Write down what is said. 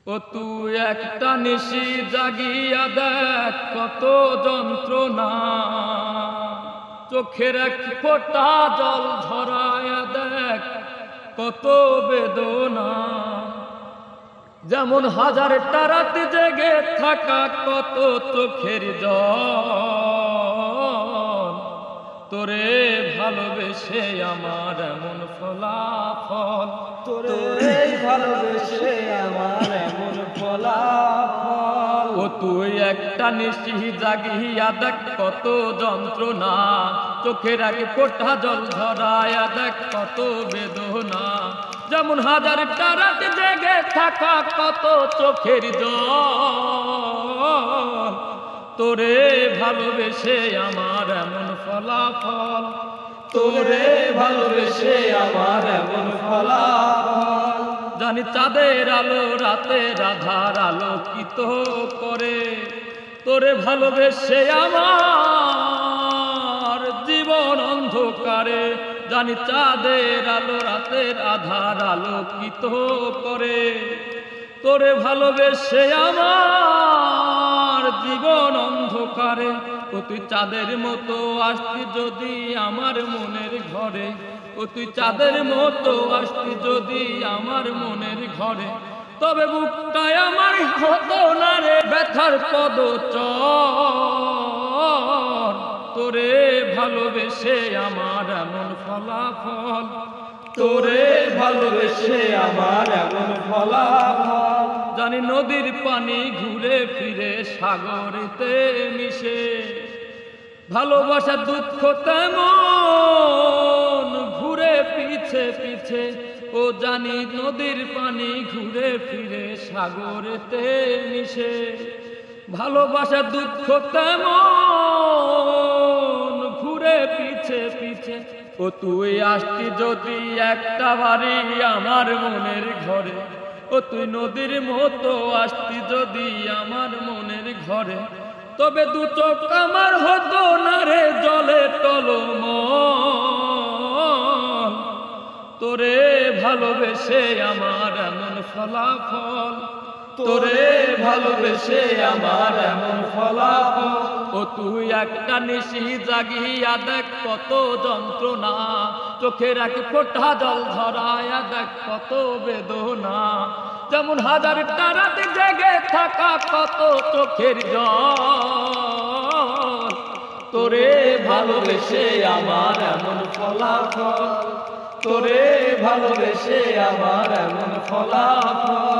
ও তুই একটা নিশি জাগিয়া দেখ কত যন্ত্রণা, চোখের এক ফোঁটা জল ঝরায়া দেখ কত বেদনা। যেমন হাজারটা রাত জেগে থাকা কত চোখের জল, তোরে ভালোবেসে আমার এমন ফলাফল, তোরে ভালোবেসে আমার এমন ফলাফল। ও তুই একটা নিশি জাগিয়া দেখ কত যন্ত্রণা, চোখের আগে ফোঁটা জল ঝরায়া দেখ কত বেদনা। যেমন হাজারটা রাত জেগে থাকা কত চোখের জল, তোরে ভালোবেসে আমার এমন ফলাফল, তোরে ভালোবেসে আমার এমন ফলাফল। জানি চাঁদের আলো রাতে রাধার আলোকিত করে, তোরে ভালোবেসে আমার জীবন অন্ধকারে। জানি চাঁদের আলো রাতের আধার আলোকিত করে, তোরে ভালোবেসে আমার জীবন অন্ধকারে। ও তুই চাঁদের মতো আসতি যদি আমার মনের ঘরে, ও তুই চাঁদের মতো আসতি যদি আমার মনের ঘরে, তবে বুকটায় আমার হতো না রে ব্যথার পদচর। তোরে ভালোবেসে আমার এমন ফলাফল, তোরে ভালোবেসে আমার এমন ফলাফল। জানি নদীর পানি ঘুরে ফিরে সাগরেতে মিশে, ভালোবাসা দুঃখ তেমন ঘুরে পিছে পিছে। ও জানি নদীর পানি ঘুরে ফিরে সাগরেতে মিশে, ভালোবাসা দুঃখ তেমন ঘুরে পিছে পিছে। ও তুই আসতি যদি একটা বাড়ি আমার মনের ঘরে, ও তুই নদীর মতো আসতি যদি আমার মনের ঘরে, তবে দু চোখ আমার হতো না রে জলে টলমল। তোরে ভালোবেসে আমার এমন ফলাফল, তোরে ভালোবেসে আমার এমন ফলাফল। ও তুই একটা নিশি জাগিয়া দেখ কত যন্ত্রণা, চোখের এক ফোঁটা জল ঝরায়া দেখ কত বেদনা। যেমন হাজারটা রাত জেগে থাকা কত চোখের জল, তোরে ভালোবেসে আমার এমন ফলাফল। তোরে ভালোবেসে আমার এমন ফলাফল।